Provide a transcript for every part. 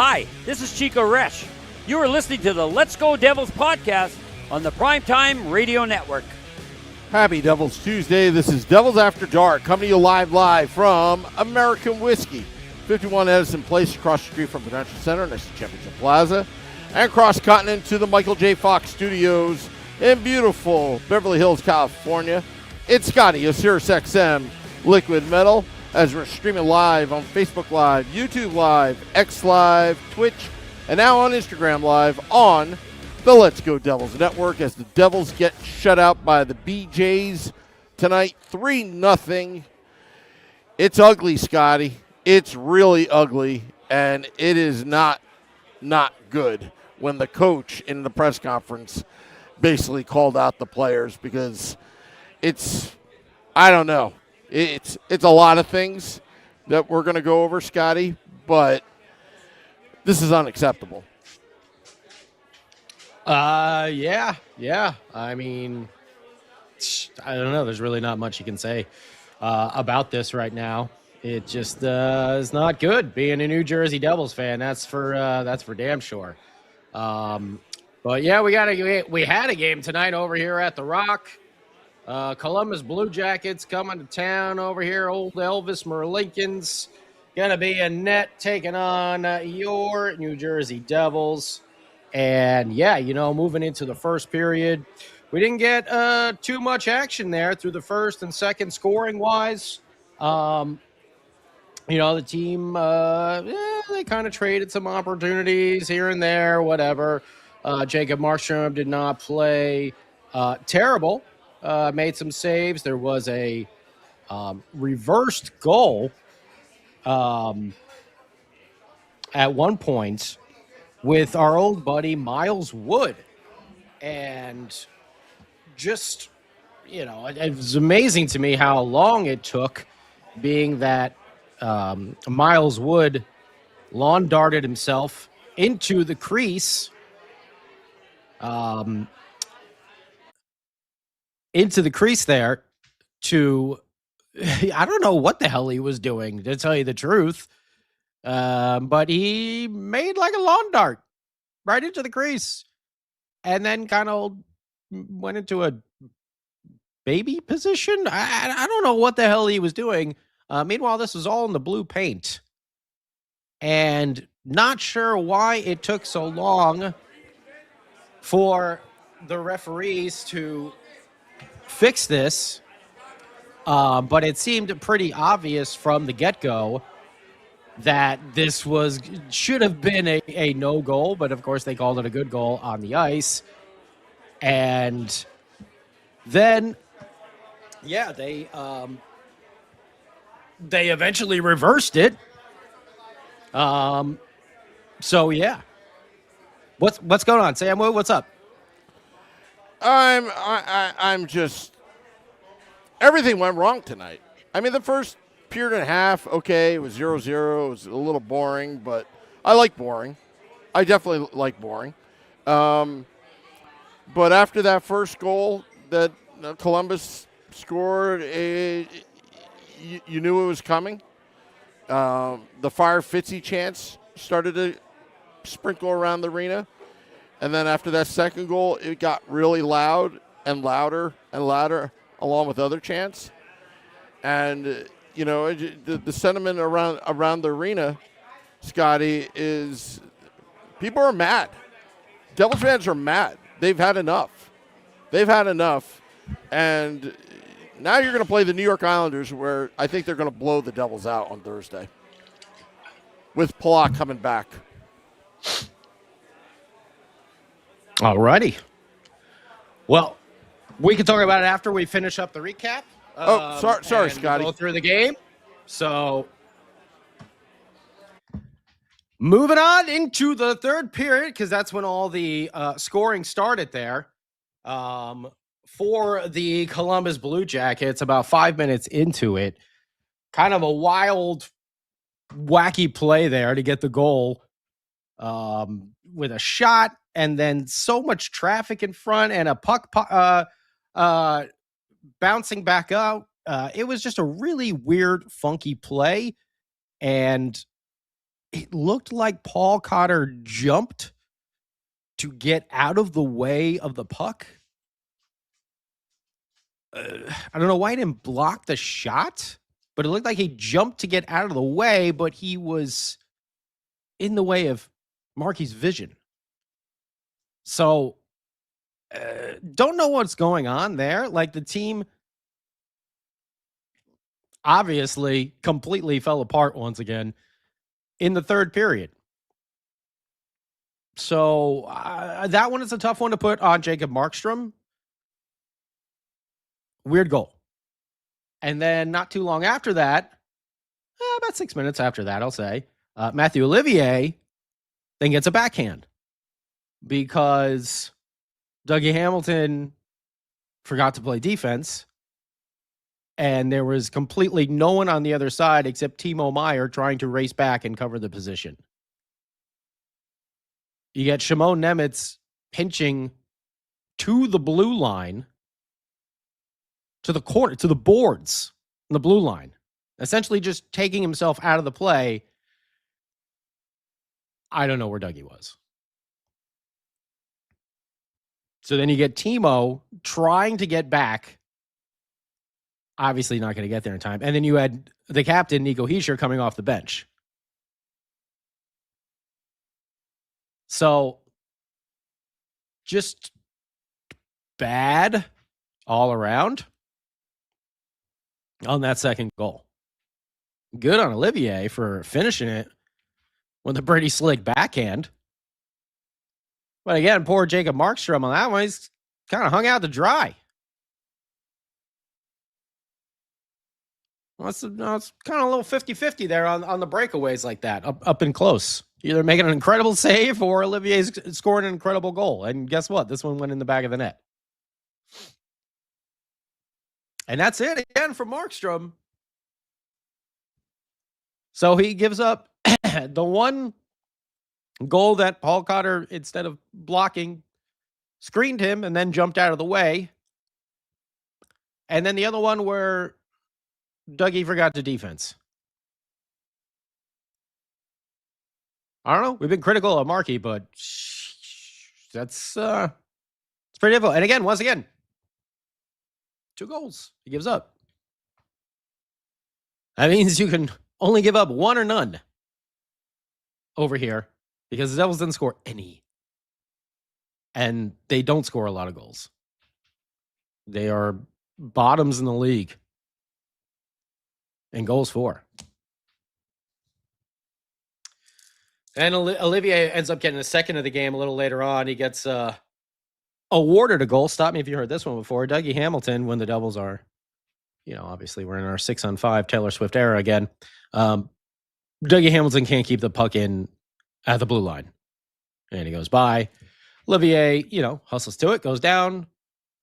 Hi, this is Chico Resch. You are listening to the Let's Go Devils podcast on the Primetime Radio Network. Happy Devils Tuesday. This is Devils After Dark, coming to you live from American Whiskey, 51 Edison Place, across the street from Prudential Center, next to Championship Plaza, and cross continent to the Michael J. Fox Studios in beautiful Beverly Hills, California. It's Scotty of SiriusXM Liquid Metal, as we're streaming live on Facebook Live, YouTube Live, X Live, Twitch, and now on Instagram Live on the Let's Go Devils Network, as the Devils get shut out by the BJs tonight, 3-0. It's ugly, Scotty. It's really ugly, and it is not good when the coach in the press conference basically called out the players, because I don't know. It's a lot of things that we're going to go over, Scotty, but this is unacceptable. Yeah. I mean, I don't know. There's really not much you can say about this right now. It just is not good being a New Jersey Devils fan. That's for damn sure. But yeah, we had a game tonight over here at the Rock. Columbus Blue Jackets coming to town over here. Old Elvis Merlinkins gonna be a net taking on your New Jersey Devils. And yeah, moving into the first period, we didn't get too much action there through the first and second scoring wise. The team, they kind of traded some opportunities here and there, whatever. Jacob Markstrom did not play terrible. Made some saves. There was a reversed goal at one point with our old buddy Miles Wood. And just, it was amazing to me how long it took, being that Miles Wood lawn darted himself into the crease. Into the crease there to, I don't know what the hell he was doing, to tell you the truth. But he made like a lawn dart right into the crease and then kind of went into a baby position. I don't know what the hell he was doing. Meanwhile, this was all in the blue paint. And not sure why it took so long for the referees to fix this, but it seemed pretty obvious from the get-go that this should have been a no goal, but of course they called it a good goal on the ice. And then they eventually reversed it. So yeah, what's going on, Sam Woo? What's up? I'm just, everything went wrong tonight. I mean, the first period and a half, okay, it was 0-0. It was a little boring, but I like boring. I definitely like boring. But after that first goal that Columbus scored, you knew it was coming. The Fire Fitzy chants started to sprinkle around the arena. And then after that second goal, it got really loud and louder and louder, along with other chants. And, the sentiment around the arena, Scotty, is people are mad. Devils fans are mad. They've had enough. And now you're going to play the New York Islanders, where I think they're going to blow the Devils out on Thursday, with Polak coming back. All righty. Well, we can talk about it after we finish up the recap. Sorry, Scotty. Go through the game. So, moving on into the third period, because that's when all the scoring started there. For the Columbus Blue Jackets, about 5 minutes into it, kind of a wild, wacky play there to get the goal with a shot. And then so much traffic in front and a puck bouncing back out. It was just a really weird, funky play. And it looked like Paul Cotter jumped to get out of the way of the puck. I don't know why he didn't block the shot, but it looked like he jumped to get out of the way, but he was in the way of Markie's vision. So, don't know what's going on there. Like, the team obviously completely fell apart once again in the third period. So, that one is a tough one to put on Jacob Markstrom. Weird goal. And then not too long after that, about 6 minutes after that, I'll say, Matthew Olivier then gets a backhand because Dougie Hamilton forgot to play defense, and there was completely no one on the other side except Timo Meier trying to race back and cover the position. You get Shimon Nemitz pinching to the blue line, to the corner, to the boards on the blue line, essentially just taking himself out of the play. I don't know where Dougie was. So then you get Timo trying to get back. Obviously not going to get there in time. And then you had the captain, Nico Hischier, coming off the bench. So just bad all around on that second goal. Good on Olivier for finishing it with a pretty slick backhand. But again, poor Jacob Markstrom on that one. He's kind of hung out to dry. Well, it's kind of a little 50-50 there on the breakaways like that, up and close. Either making an incredible save or Olivier's scoring an incredible goal. And guess what? This one went in the back of the net. And that's it again for Markstrom. So he gives up the one goal that Paul Cotter, instead of blocking, screened him and then jumped out of the way. And then the other one where Dougie forgot to defense. I don't know. We've been critical of Markey, but that's it's pretty difficult. And again, once again, 2 goals. He gives up. That means you can only give up 1 or none over here because the Devils didn't score any. And they don't score a lot of goals. They are bottoms in the league in goals for. And Olivier ends up getting a second of the game a little later on. He gets awarded a goal. Stop me if you heard this one before. Dougie Hamilton, when the Devils are, obviously we're in our 6-on-5 Taylor Swift era again. Dougie Hamilton can't keep the puck in at the blue line. And he goes by. Olivier, hustles to it, goes down.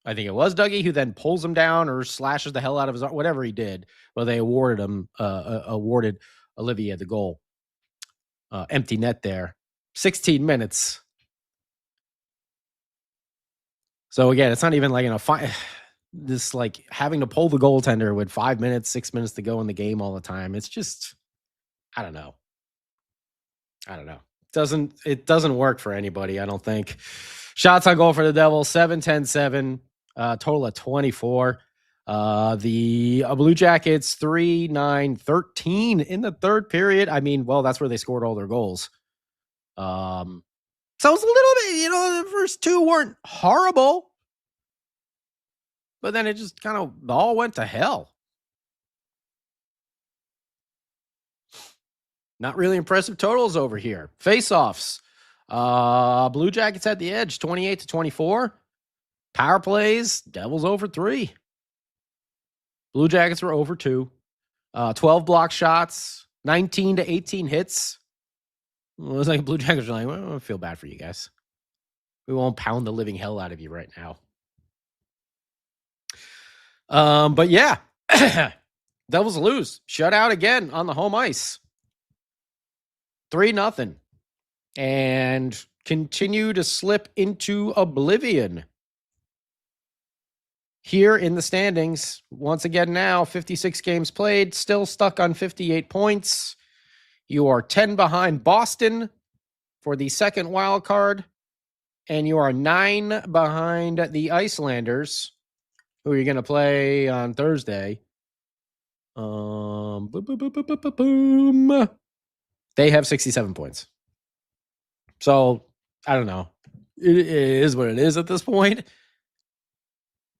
I think it was Dougie who then pulls him down or slashes the hell out of his arm, whatever he did. But they awarded Olivier the goal. Empty net there. 16 minutes. So again, it's not even like in a fight. This like having to pull the goaltender with 5 minutes, 6 minutes to go in the game all the time. It's just, I don't know. It doesn't work for anybody, I don't think. Shots on goal for the Devils, 7-10-7, total of 24. The Blue Jackets 3-9-13 in the third period. I mean, well, that's where they scored all their goals. So it's a little bit, the first 2 weren't horrible, but then it just kind of all went to hell. Not really impressive totals over here. Face-offs. Blue Jackets had the edge, 28-24. Power plays, Devils over 3. Blue Jackets were over 2. 12 block shots, 19-18 hits. It was like Blue Jackets were like, well, I feel bad for you guys. We won't pound the living hell out of you right now. But yeah, Devils lose. Shut out again on the home ice. 3-0. And continue to slip into oblivion. Here in the standings, once again now, 56 games played, still stuck on 58 points. You are 10 behind Boston for the second wild card. And you are 9 behind the Icelanders, who you're going to play on Thursday. Boom. They have 67 points. So, I don't know. It is what it is at this point.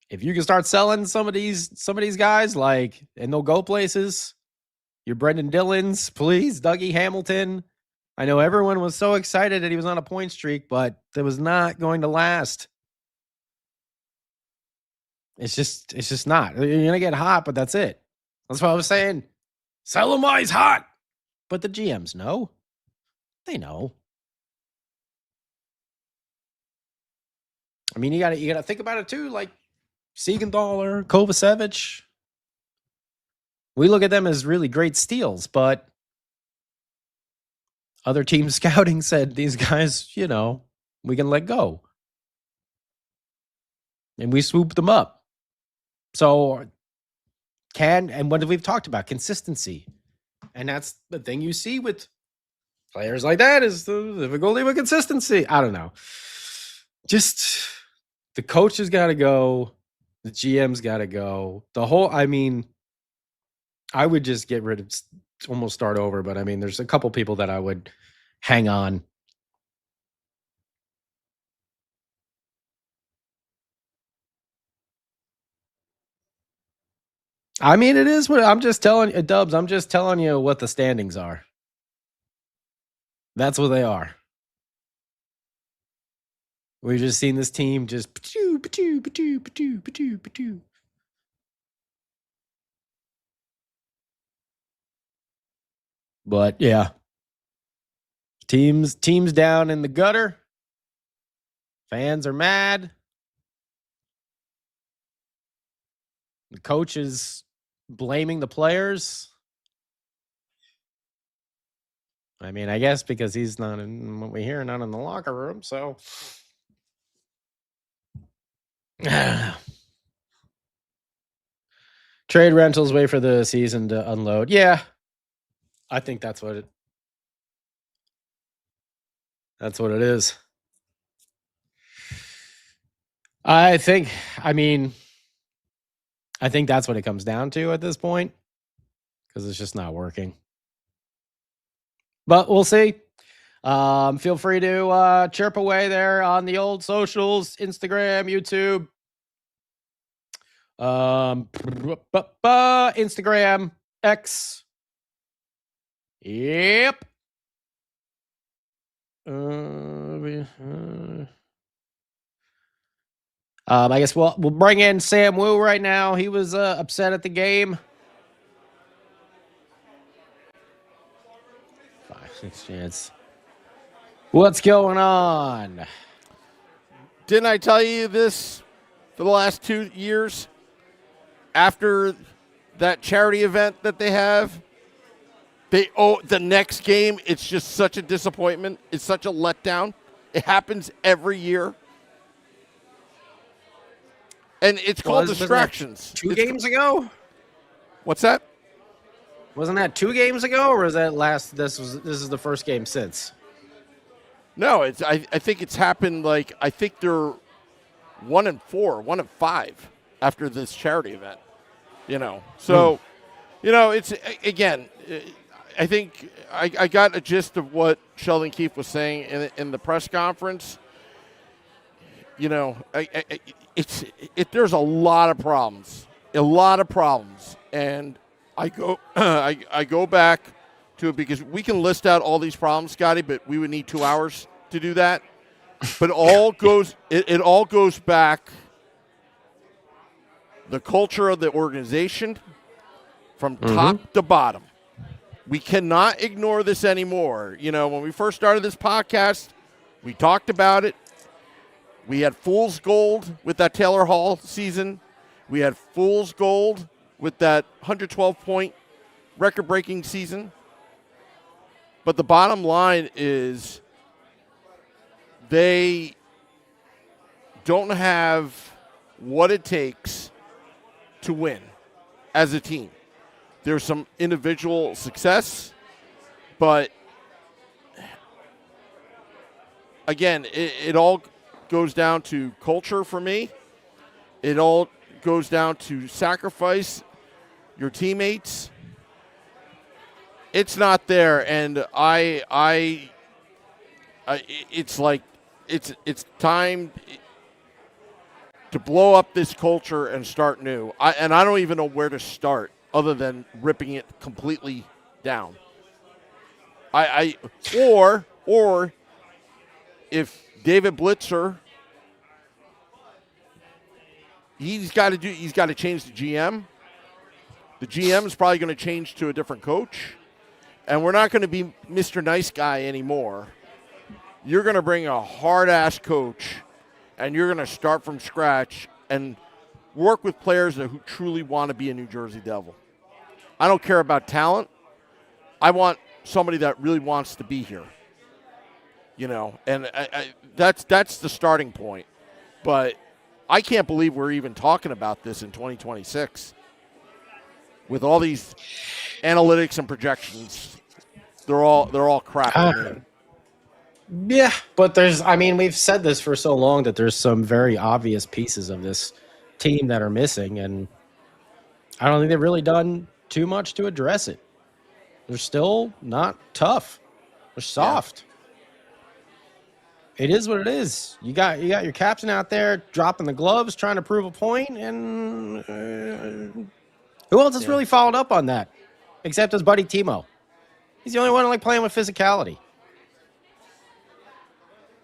If you can start selling some of these guys, like, and they'll go places, your Brendan Dillons, please, Dougie Hamilton. I know everyone was so excited that he was on a point streak, but it was not going to last. It's just not. You're gonna get hot, but that's it. That's what I was saying. Sell him while he's hot. But the GMs know. They know. I mean, you gotta think about it too. Like Siegenthaler, Kovacevic. We look at them as really great steals, but other team scouting said these guys, we can let go. And we swooped them up. So and what we've talked about, consistency. And that's the thing you see with players like that is the difficulty with consistency. I don't know. Just the coach has got to go. The GM's got to go. I would just get rid of, almost start over. But I mean, there's a couple people that I would hang on. I mean, it is what I'm just telling you, Dubs. I'm just telling you what the standings are. That's what they are. We've just seen this team just. But yeah, teams down in the gutter. Fans are mad. The coach is blaming the players. I mean, I guess because he's not in what we hear, not in the locker room. So, trade rentals, wait for the season to unload. Yeah, I think that's what it is. I think that's what it comes down to at this point, because it's just not working. But we'll see. Feel free to chirp away there on the old socials, Instagram, YouTube. Instagram, X. Yep. I guess we'll bring in Sam Woo right now. He was upset at the game. 5-6 chance. What's going on? Didn't I tell you this for the last 2 years? After that charity event that they have, the next game, it's just such a disappointment. It's such a letdown. It happens every year. And it's called distractions. 2 games ago? What's that? Wasn't that 2 games ago, or was that this is the first game since? No, I think it's happened, I think they're 1-4, 1-5 after this charity event. So, it's, again, I think I got a gist of what Sheldon Keefe was saying in the press conference. There's a lot of problems, and I go back to it because we can list out all these problems, Scotty, but we would need 2 hours to do that. But it all goes back. The culture of the organization from top to bottom. We cannot ignore this anymore. When we first started this podcast, we talked about it. We had fool's gold with that Taylor Hall season. We had fool's gold with that 112-point record-breaking season. But the bottom line is they don't have what it takes to win as a team. There's some individual success, But again, it all goes down to culture for me. It all goes down to sacrifice your teammates. It's not there, and it's like it's time to blow up this culture and start new. I don't even know where to start other than ripping it completely down. Or if David Blitzer, he's got to change the GM. The GM is probably going to change to a different coach, and we're not going to be Mr. Nice Guy anymore. You're going to bring a hard-ass coach, and you're going to start from scratch and work with players who truly want to be a New Jersey Devil. I don't care about talent. I want somebody that really wants to be here. And that's the starting point. But I can't believe we're even talking about this in 2026. With all these analytics and projections, they're all crap. Yeah, but we've said this for so long that there's some very obvious pieces of this team that are missing, and I don't think they've really done too much to address it. They're still not tough. They're soft. Yeah. It is what it is. You got your captain out there dropping the gloves, trying to prove a point, and who else has really followed up on that except his buddy Timo? He's the only one playing with physicality.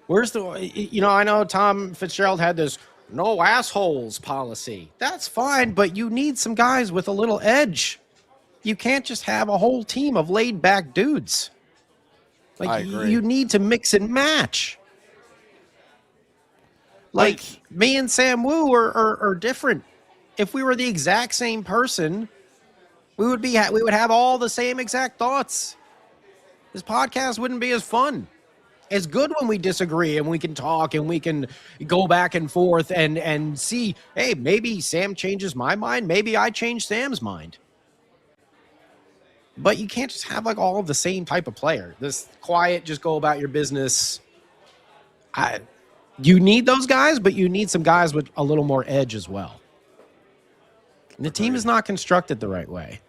Where's I know Tom Fitzgerald had this no assholes policy. That's fine, but you need some guys with a little edge. You can't just have a whole team of laid back dudes. I agree. You need to mix and match. Me and Sam Woo are different. If we were the exact same person, we would have all the same exact thoughts. This podcast wouldn't be as fun. It's good when we disagree and we can talk and we can go back and forth and see, hey, maybe Sam changes my mind. Maybe I change Sam's mind. But you can't just have all of the same type of player. This quiet, just go about your business. You need those guys, but you need some guys with a little more edge as well. And the team is not constructed the right way.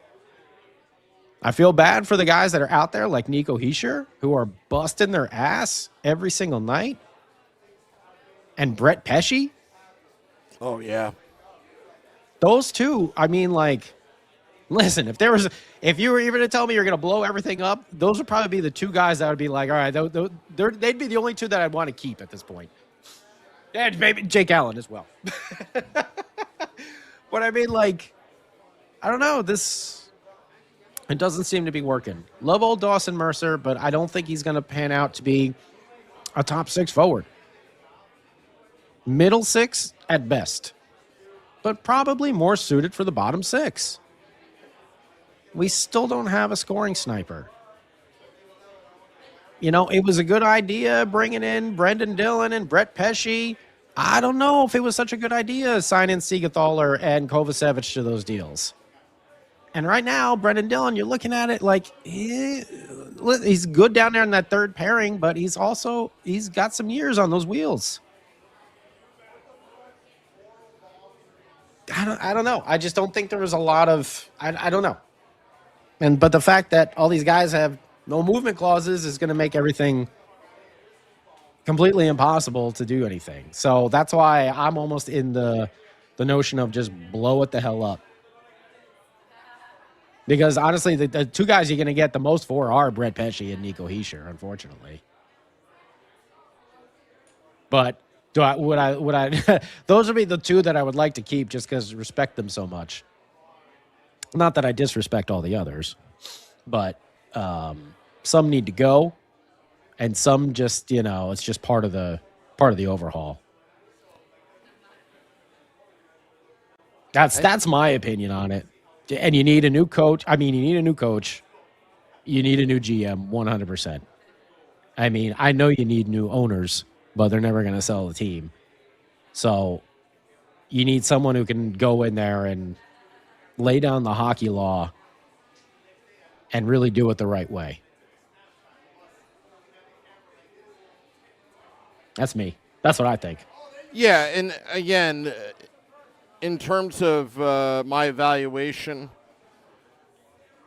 I feel bad for the guys that are out there like Nico Hischier, who are busting their ass every single night. And Brett Pesce. Oh, yeah. Those two, listen, if you were even to tell me you're going to blow everything up, those would probably be the two guys that would be like, all right, they'd be the only two that I'd want to keep at this point. And maybe Jake Allen as well. But I don't know, it doesn't seem to be working. Love old Dawson Mercer, but I don't think he's going to pan out to be a top 6 forward. Middle 6 at best, but probably more suited for the bottom 6. We still don't have a scoring sniper. It was a good idea bringing in Brendan Dillon and Brett Pesce. I don't know if it was such a good idea signing Siegenthaler and Kovacevic to those deals. And right now, Brendan Dillon, you're looking at it he's good down there in that third pairing, but he's got some years on those wheels. I don't know. I just don't think there was a lot of I don't know. But the fact that all these guys have no movement clauses is going to make everything completely impossible to do anything. So that's why I'm almost in the notion of just blow it the hell up. Because honestly, the two guys you're going to get the most for are Brett Pesce and Nico Hischier, unfortunately. But would I? Those would be the two that I would like to keep, just because I respect them so much. Not that I disrespect all the others, but some need to go, and some just it's just part of the overhaul. That's my opinion on it. And you need a new coach. You need a new coach. You need a new GM, 100%. I know you need new owners, but they're never going to sell the team. So you need someone who can go in there and lay down the hockey law and really do it the right way. That's me. That's what I think. Yeah, and again, in terms of my evaluation,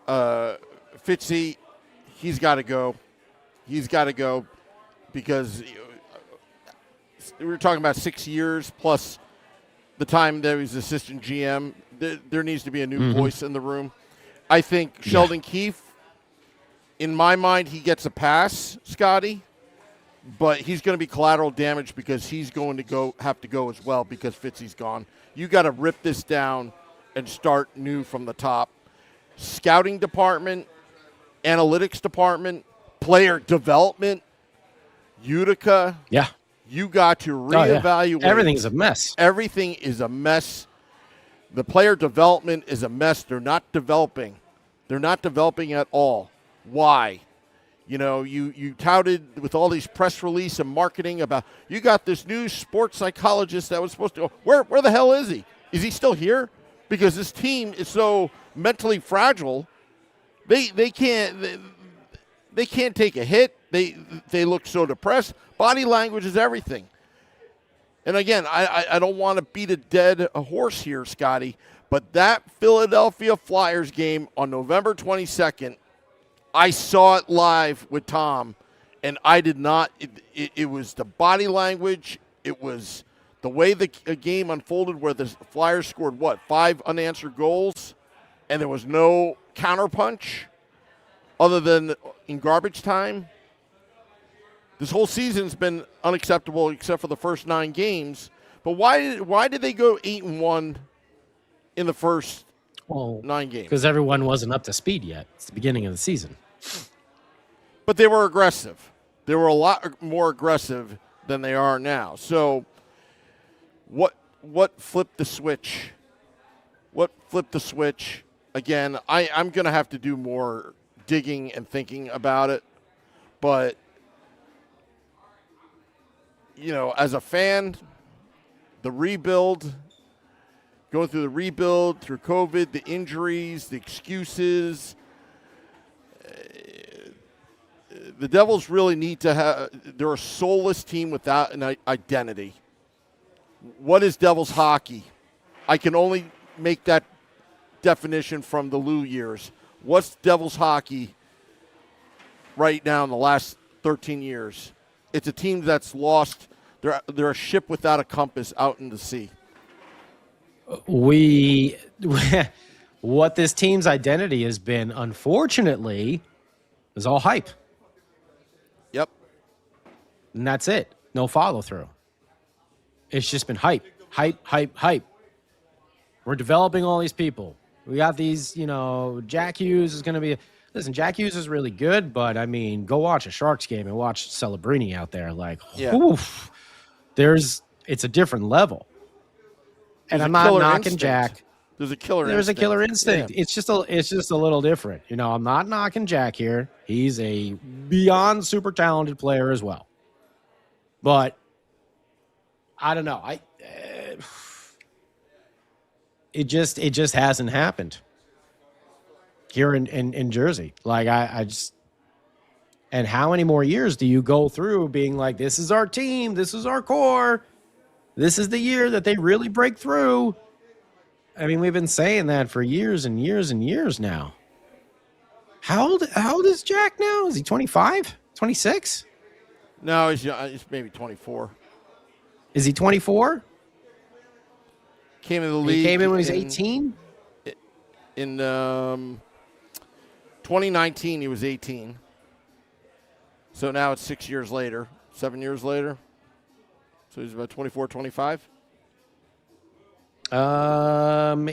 Fitzy, he's got to go. He's got to go because we were talking about 6 years plus the time that he was assistant GM. There needs to be a new voice in the room. I think Sheldon Keefe, in my mind, he gets a pass, Scotty, but he's going to be collateral damage because he's going to have to go as well because Fitzy's gone. You got to rip this down and start new from the top. Scouting department, analytics department, player development, Utica. Yeah. You got to reevaluate. Everything's a mess. Everything is a mess. The player development is a mess. They're not developing. They're not developing at all. Why? You know, you touted with all these press release and marketing about you got this new sports psychologist that was supposed to go. Where the hell is he? Is he still here? Because this team is so mentally fragile. They can't take a hit. They look so depressed. Body language is everything. And again, I don't want to beat a dead horse here, Scotty, but that Philadelphia Flyers game on November 22nd, I saw it live with Tom, and I did not. It was the body language. It was the way the game unfolded where the Flyers scored, 5 unanswered goals, and there was no counterpunch other than in garbage time. This whole season's been unacceptable except for the first 9 games. But why did they go 8-1 in the first 9 games? Because everyone wasn't up to speed yet. It's the beginning of the season. But they were aggressive. They were a lot more aggressive than they are now. So what flipped the switch? What flipped the switch? Again, I'm going to have to do more digging and thinking about it. But you know, as a fan, the rebuild, going through the rebuild, through COVID, the injuries, the excuses, the Devils really need to have – they're a soulless team without an identity. What is Devils hockey? I can only make that definition from the Lou years. What's Devils hockey right now in the last 13 years? It's a team that's lost. They're a ship without a compass out in the sea. What this team's identity has been, unfortunately, is all hype. Yep. And that's it. No follow through. It's just been hype. We're developing all these people. We got these, Jack Hughes is going to be. Listen, Jack Hughes is really good, but I mean, go watch a Sharks game and watch Celebrini out there. Like, oof, it's a different level. And I'm not knocking Jack. There's a killer instinct. Yeah. It's just a little different. I'm not knocking Jack here. He's a beyond super talented player as well. But I don't know. It just hasn't happened here in Jersey. Like I just, and how many more years do you go through being like, this is our team, this is our core, this is the year that they really break through? I mean, we've been saying that for years and years and years now. How old is Jack now? Is he 25? 26? No, he's maybe 24. Is he 24? Came in the league. He came in when he was 18? In 2019, he was 18. So now it's 6 years later, 7 years later. So he's about 24, 25.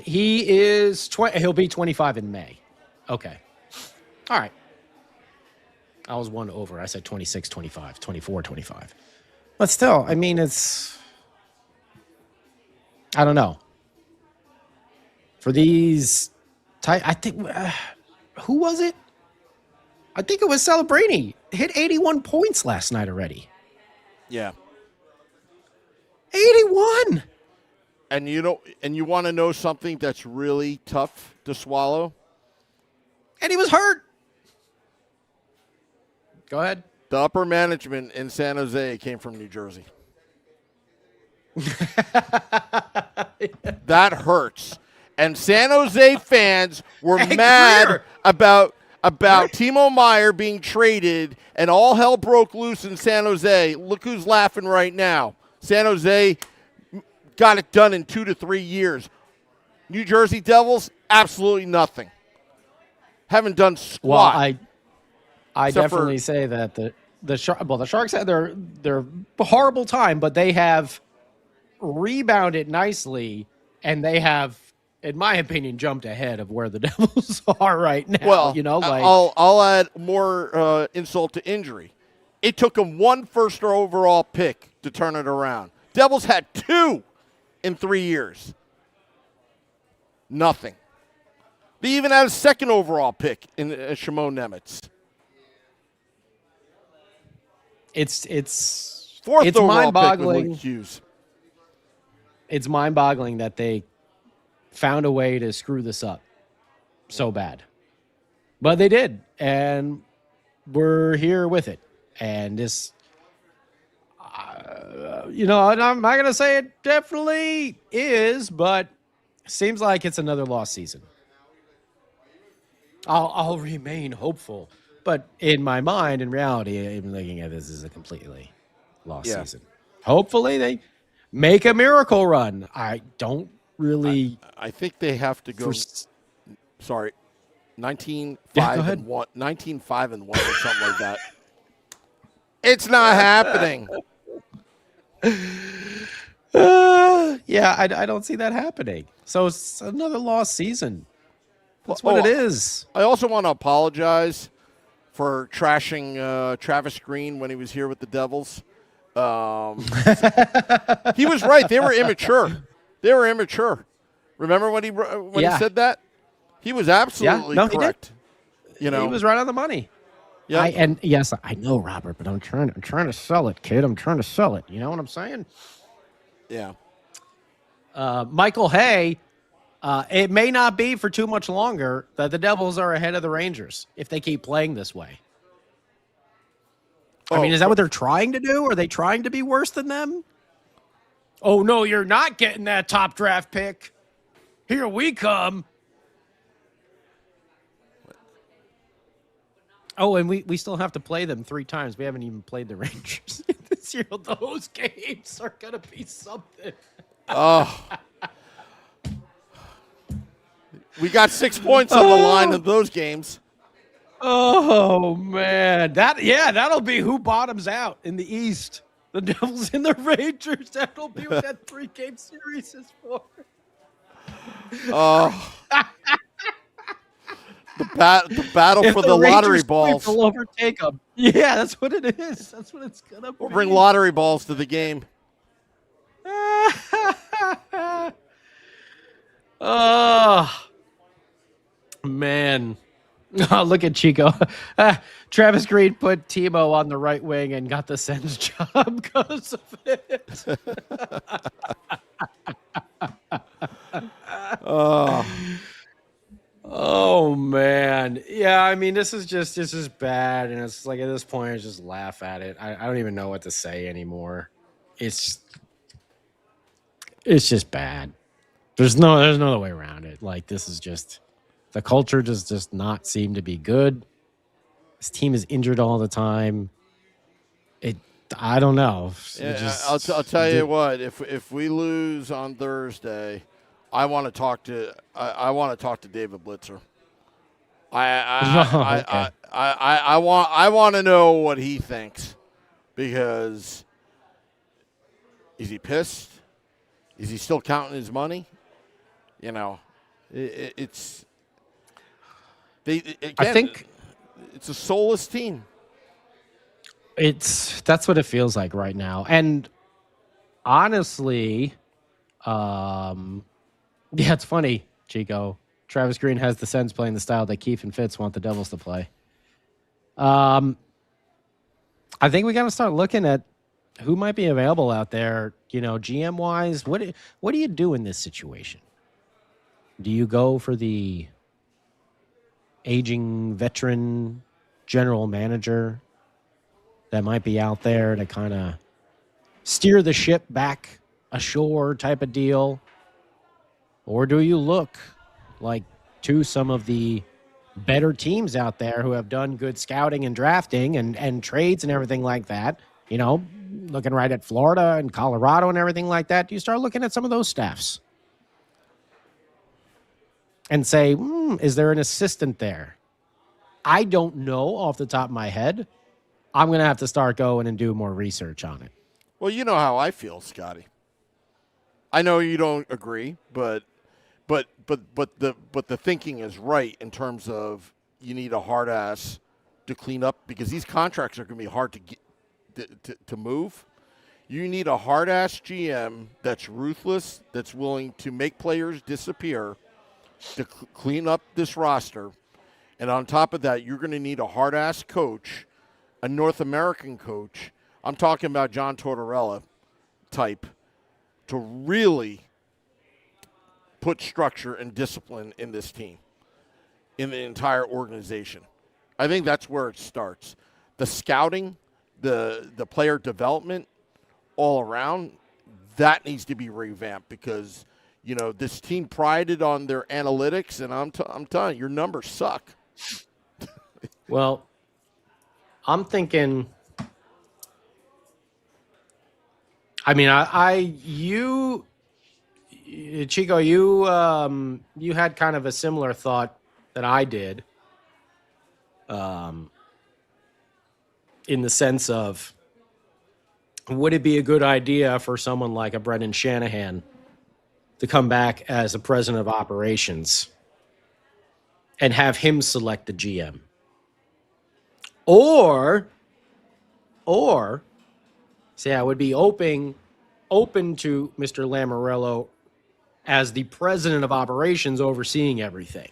He is he'll be 25 in May. Okay. All right. I was one over. I said 26, 25, 24, 25. But still, I mean, I don't know. For these I think who was it? I think it was Celebrini. Hit 81 points last night already. Yeah. 81. And you want to know something that's really tough to swallow? And he was hurt. Go ahead. The upper management in San Jose came from New Jersey. That hurts. And San Jose fans were mad about Timo Meyer being traded, and all hell broke loose in San Jose. Look who's laughing right now. San Jose got it done in 2 to 3 years. New Jersey Devils, absolutely nothing. Haven't done squat. Well, I definitely say that the Sharks had their horrible time, but they have rebounded nicely, and they have, in my opinion, jumped ahead of where the Devils are right now. Well, like I'll add more insult to injury. It took them 1 first overall pick to turn it around. Devils had 2 in 3 years. Nothing. They even had a 2nd overall pick in Shimon Nemitz. It's 4th overall mind-boggling. pick with Luke Hughes. It's mind-boggling that they found a way to screw this up so bad, but they did, and we're here with it. And this, and I'm not gonna say it definitely is, but seems like it's another lost season. I'll remain hopeful, but in my mind, in reality, I'm looking at this as a completely lost season. Hopefully, they make a miracle run. I don't really. I think they have to go. 19-5 and 1, 19-5 and 1, or something like that. It's not happening. I don't see that happening. So it's another lost season. That's what it is. I also want to apologize for trashing Travis Green when he was here with the Devils. He was right. They were immature. Remember when he said that? He was absolutely correct. He was right on the money. Yeah. Yes, I know, Robert, but I'm trying to sell it, kid. I'm trying to sell it. You know what I'm saying? Yeah. Michael Hay, it may not be for too much longer that the Devils are ahead of the Rangers if they keep playing this way. I mean, is that what they're trying to do? Are they trying to be worse than them? Oh, no, you're not getting that top draft pick. Here we come. Oh, and we still have to play them 3 times. We haven't even played the Rangers this year. Those games are going to be something. Oh. We got 6 points on the line in those games. Oh, man. That'll be who bottoms out in the East. The Devils and the Rangers. That'll be what that 3-game series is for. Oh. The battle for the lottery balls. Will overtake them. Yeah, that's what it is. That's what it's going to be. We'll bring lottery balls to the game. Oh, man. Oh, look at Chico. Travis Green put Timo on the right wing and got the Sens job because of it. Oh, man. Yeah, I mean, this is bad. And it's like at this point, I just laugh at it. I don't even know what to say anymore. It's just bad. There's no other way around it. Like, this is just, the culture does not seem to be good. This team is injured all the time. I don't know. I'll tell you what. If we lose on Thursday, I want to talk to David Blitzer. I want to know what he thinks, because is he pissed? Is he still counting his money? You know, I think it's a soulless team. That's what it feels like right now. And honestly, it's funny, Chico. Travis Green has the Sens playing the style that Keefe and Fitz want the Devils to play. I think we got to start looking at who might be available out there, GM wise. What do you do in this situation? Do you go for the aging veteran general manager? that might be out there to kind of steer the ship back ashore type of deal? Or do you look like to some of the better teams out there who have done good scouting and drafting and trades and everything like that? You know, looking right at Florida and Colorado and everything like that. Do you start looking at some of those staffs and say, is there an assistant there? I don't know off the top of my head. I'm going to have to start going and do more research on it. Well, you know how I feel, Scotty. I know you don't agree, but the thinking is right in terms of you need a hard ass to clean up, because these contracts are going to be hard to get to move. You need a hard ass GM that's ruthless, that's willing to make players disappear to clean up this roster. And on top of that, you're going to need a hard ass coach, a North American coach. I'm talking about John Tortorella type, to really put structure and discipline in this team, in the entire organization. I think that's where it starts. The scouting, the player development all around, that needs to be revamped, because, you know, this team prided on their analytics, and I'm telling you, your numbers suck. Well, I'm thinking, I mean, you, Chico, you had kind of a similar thought that I did, in the sense of, would it be a good idea for someone like a Brendan Shanahan to come back as the president of operations and have him select the GM? Or say I would be open to Mr. Lamoriello as the president of operations overseeing everything.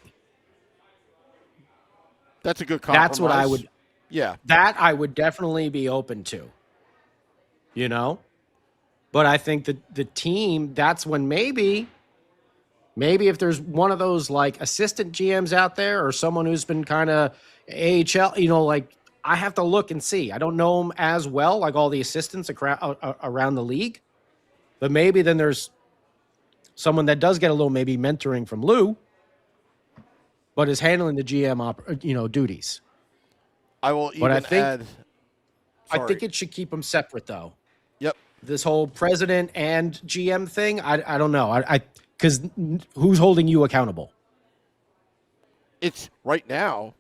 That's a good compromise. That's what I would. Yeah. That I would definitely be open to. You know? But I think that the team, that's when maybe if there's one of those like assistant GMs out there, or someone who's been kind of AHL, you know, like, I have to look and see. I don't know them as well, like all the assistants around the league. But maybe then there's someone that does get a little maybe mentoring from Lou, but is handling the GM duties. I will even add. I think it should keep them separate, though. Yep. This whole president and GM thing, I don't know. Because who's holding you accountable? It's right now.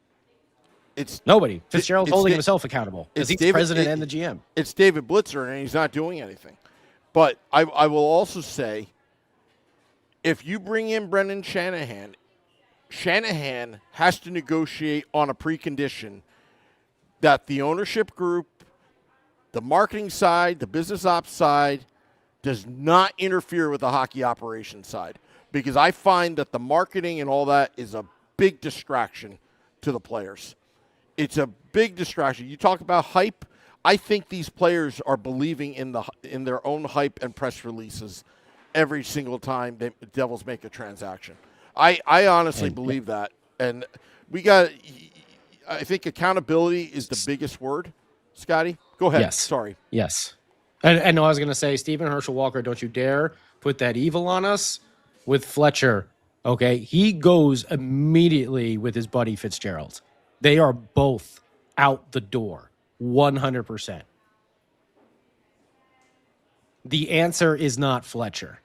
It's nobody. Fitzgerald's holding himself accountable because he's president and the GM. It's David Blitzer, and he's not doing anything. But I will also say, if you bring in Brendan Shanahan, Shanahan has to negotiate on a precondition that the ownership group, the marketing side, the business ops side, does not interfere with the hockey operations side. Because I find that the marketing and all that is a big distraction to the players. It's a big distraction. You talk about hype. I think these players are believing in their own hype and press releases every single time the Devils make a transaction. I honestly believe that. And I think accountability is the biggest word. Scotty, go ahead. Yes. Sorry. Yes. And I was going to say, Stephen Herschel Walker, don't you dare put that evil on us with Fletcher. Okay. He goes immediately with his buddy Fitzgerald. They are both out the door, 100%. The answer is not Fletcher.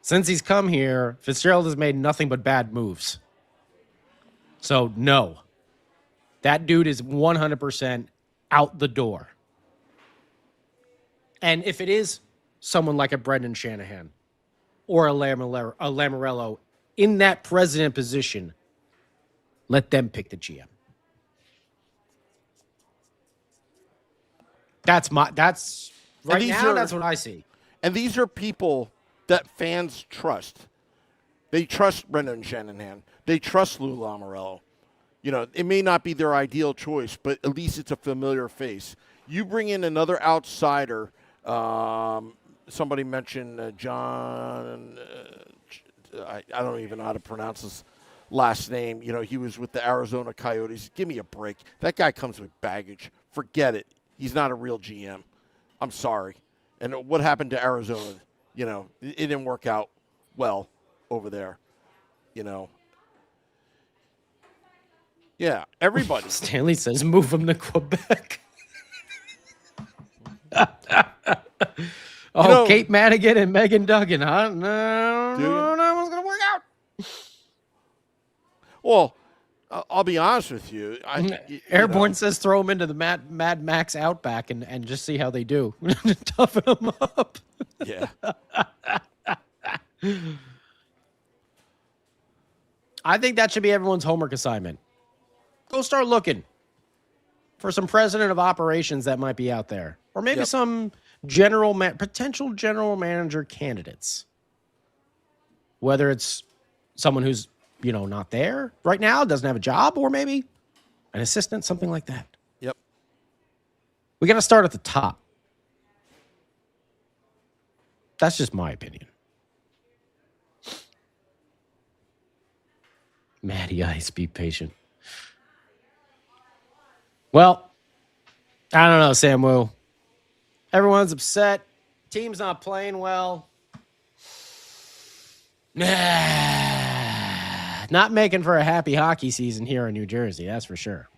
Since he's come here, Fitzgerald has made nothing but bad moves. So, no. That dude is 100% out the door. And if it is someone like a Brendan Shanahan or a Lamoriello in that president position, let them pick the GM. That's right now, that's what I see. And these are people that fans trust. They trust Brendan Shanahan. They trust Lou Lamoriello. You know, it may not be their ideal choice, but at least it's a familiar face. You bring in another outsider. Somebody mentioned John. I don't even know how to pronounce his last name. You know, he was with the Arizona Coyotes. Give me a break. That guy comes with baggage. Forget it. He's not a real GM. I'm sorry. And what happened to Arizona? You know, it didn't work out well over there. You know. Yeah, everybody. Stanley says move him to Quebec. Oh, Kate Madigan and Megan Duggan, huh? No, that was going to work out. Well, I'll be honest with you. Airborne says throw them into the Mad Max Outback and just see how they do. Toughen them up. Yeah. I think that should be everyone's homework assignment. Go start looking for some president of operations that might be out there. Or maybe some potential general manager candidates. Whether it's someone who's, not there right now, doesn't have a job, or maybe an assistant, something like that. Yep. We got to start at the top. That's just my opinion. Matty Ice, be patient. Well, I don't know, Sam Woo. Everyone's upset. Team's not playing well. Not making for a happy hockey season here in New Jersey, that's for sure.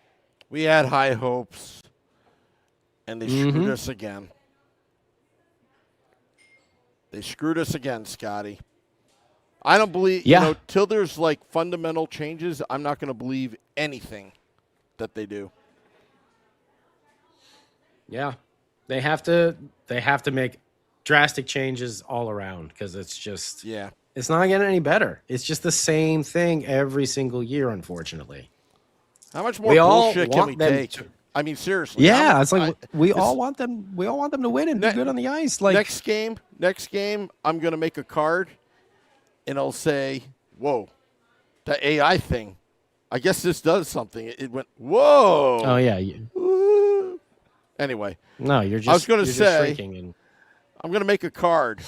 We had high hopes, and they screwed us again. They screwed us again, Scotty. I don't believe, till there's like fundamental changes, I'm not going to believe anything that they do. Yeah. They have to make drastic changes all around because it's just it's not getting any better. It's just the same thing every single year, unfortunately. How much more bullshit can we take? I mean, seriously. Yeah, it's like we all want them to win and be good on the ice. Like next game, I'm gonna make a card and I'll say, whoa, that AI thing. I guess this does something. It went, whoa. Oh yeah. Anyway. No, you're just. I was going to say, and... I'm going to make a card,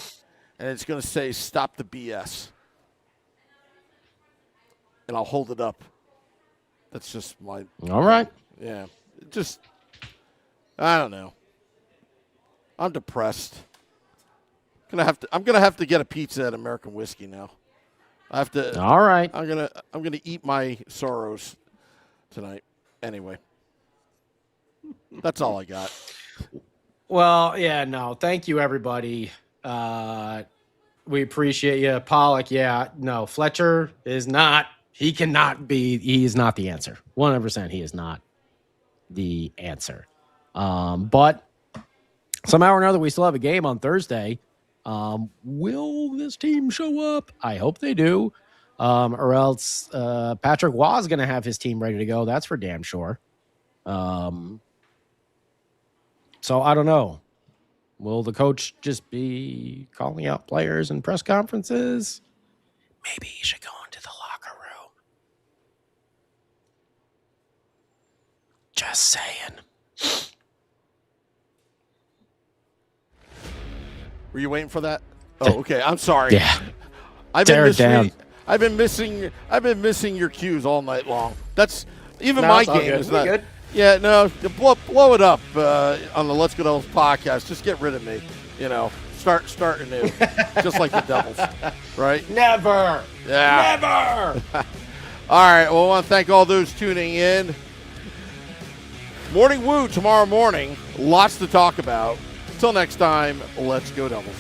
and it's going to say, "Stop the BS," and I'll hold it up. That's just my. All right. Yeah. I don't know. I'm depressed. I'm gonna have to get a pizza at American Whiskey now. I have to. All right. I'm gonna eat my sorrows tonight. Anyway. That's all I got. Well, yeah, no. Thank you, everybody. We appreciate you. Pollock, no. Fletcher is not. He cannot be. He is not the answer. 100%. He is not the answer. But somehow or another, we still have a game on Thursday. Will this team show up? I hope they do. Or else Patrick Waugh is going to have his team ready to go. That's for damn sure. So I don't know. Will the coach just be calling out players in press conferences? Maybe he should go into the locker room. Just saying. Were you waiting for that? Oh, okay. I'm sorry. Yeah. I've been missing your cues all night long. That's even my game is not good. Yeah, no, blow it up on the Let's Go Devils podcast. Just get rid of me. Start anew, just like the Devils, right? Never. Yeah. Never. All right. Well, I want to thank all those tuning in. Morning Woo tomorrow morning. Lots to talk about. Until next time, let's go Devils.